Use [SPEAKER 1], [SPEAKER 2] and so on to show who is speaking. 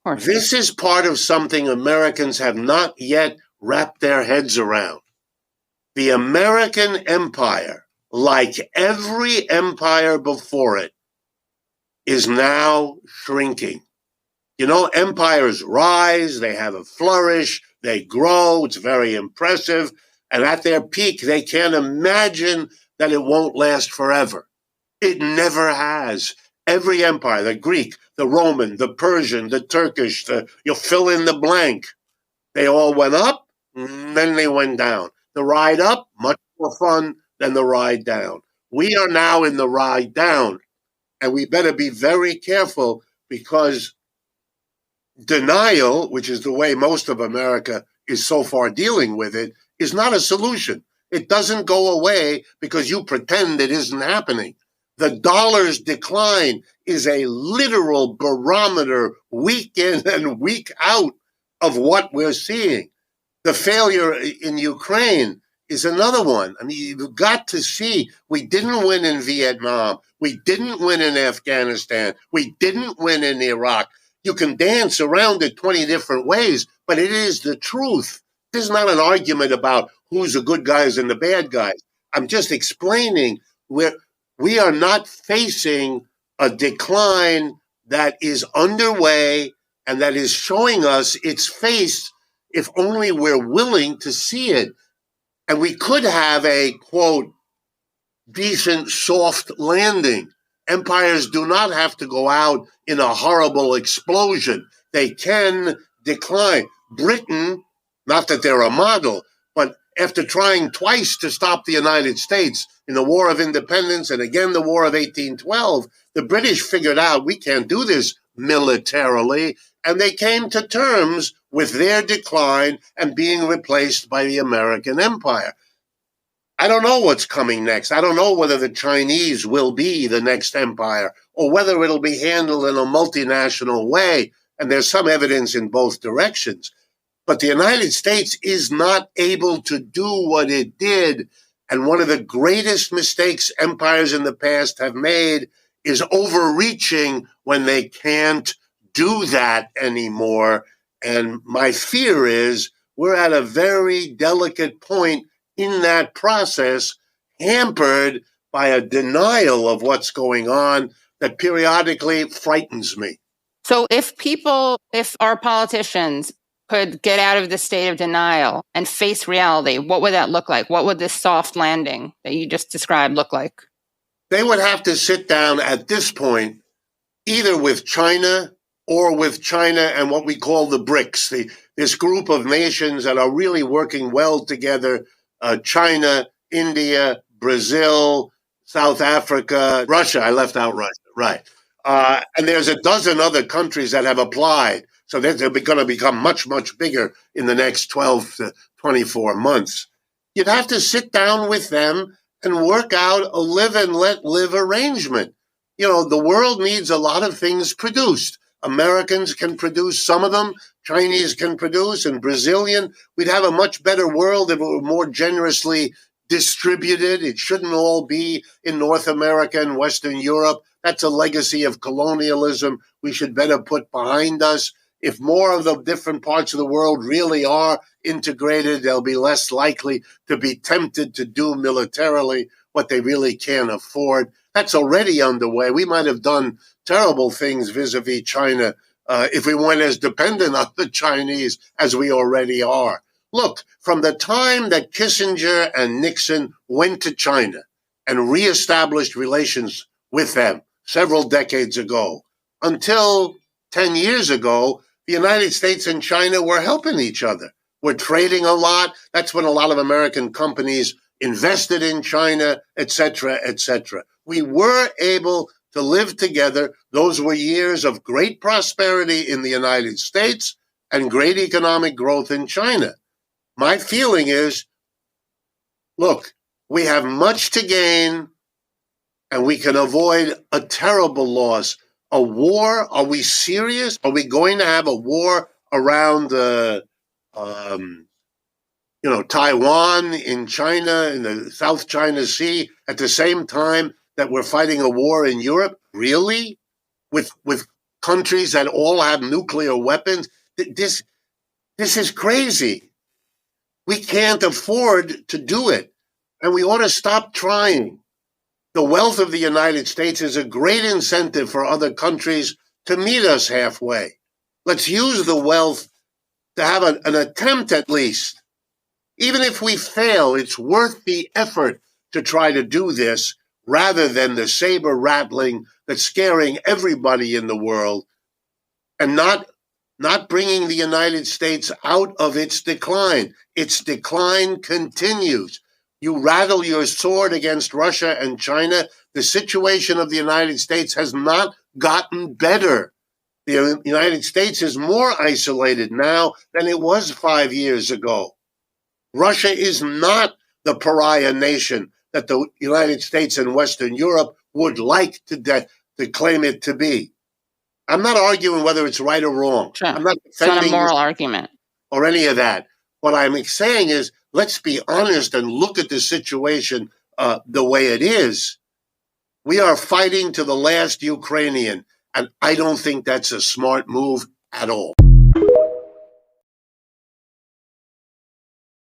[SPEAKER 1] course.
[SPEAKER 2] This is part of something Americans have not yet wrapped their heads around. The American empire, like every empire before it, is now shrinking. You know, empires rise, they have a flourish, they grow, it's very impressive. And at their peak, they can't imagine that it won't last forever. It never has. Every empire, the Greek, the Roman, the Persian, the Turkish, you fill in the blank. They all went up, then they went down. The ride up, much more fun than the ride down. We are now in the ride down, and we better be very careful because denial, which is the way most of America is so far dealing with it, is not a solution. It doesn't go away because you pretend it isn't happening. The dollar's decline is a literal barometer week in and week out of what we're seeing. The failure in Ukraine is another one. I mean, you've got to see we didn't win in Vietnam. We didn't win in Afghanistan. We didn't win in Iraq. You can dance around it 20 different ways, but it is the truth. This is not an argument about who's the good guys and the bad guys. I'm just explaining we are not facing a decline that is underway and that is showing us its face if only we're willing to see it. And we could have a, quote, decent soft landing. Empires do not have to go out in a horrible explosion. They can decline. Britain, not that they're a model, but after trying twice to stop the United States in the War of Independence and again the War of 1812, the British figured out we can't do this militarily, and they came to terms with their decline and being replaced by the American empire. I don't know what's coming next. I don't know whether the Chinese will be the next empire or whether it'll be handled in a multinational way, and there's some evidence in both directions. But the United States is not able to do what it did. And one of the greatest mistakes empires in the past have made is overreaching when they can't do that anymore. And my fear is we're at a very delicate point in that process, hampered by a denial of what's going on that periodically frightens me.
[SPEAKER 1] So if our politicians could get out of the state of denial and face reality, what would that look like? What would this soft landing that you just described look like?
[SPEAKER 2] They would have to sit down at this point, either with China or with China and what we call the BRICS, this group of nations that are really working well together, China, India, Brazil, South Africa, Russia. I left out Russia, right. And there's a dozen other countries that have applied. So they're going to become much, much bigger in the next 12 to 24 months. You'd have to sit down with them and work out a live and let live arrangement. You know, the world needs a lot of things produced. Americans can produce some of them, Chinese can produce, and Brazilian. We'd have a much better world if it were more generously distributed. It shouldn't all be in North America and Western Europe. That's a legacy of colonialism we should better put behind us. If more of the different parts of the world really are integrated, they'll be less likely to be tempted to do militarily what they really can't afford. That's already underway. We might have done terrible things vis-a-vis China if we weren't as dependent on the Chinese as we already are. Look, from the time that Kissinger and Nixon went to China and reestablished relations with them several decades ago, until 10 years ago, the United States and China were helping each other. We're trading a lot. That's when a lot of American companies invested in China, et cetera, et cetera. We were able to live together. Those were years of great prosperity in the United States and great economic growth in China. My feeling is, look, we have much to gain and we can avoid a terrible loss. A war? Are we serious? Are we going to have a war around Taiwan, in China, in the South China Sea, at the same time that we're fighting a war in Europe? Really? With countries that all have nuclear weapons. This is crazy. We can't afford to do it, and we ought to stop trying. The wealth of the United States is a great incentive for other countries to meet us halfway. Let's use the wealth to have an attempt at least. Even if we fail, it's worth the effort to try to do this rather than the saber rattling that's scaring everybody in the world and not bringing the United States out of its decline. Its decline continues. You rattle your sword against Russia and China, the situation of the United States has not gotten better. The United States is more isolated now than it was 5 years ago. Russia is not the pariah nation that the United States and Western Europe would like to claim it to be. I'm not arguing whether it's right or wrong.
[SPEAKER 1] Sure.
[SPEAKER 2] I'm not
[SPEAKER 1] It's not a
[SPEAKER 2] defending
[SPEAKER 1] moral argument
[SPEAKER 2] or any of that. What I'm saying is, let's be honest and look at the situation the way it is. We are fighting to the last Ukrainian, and I don't think that's a smart move at all.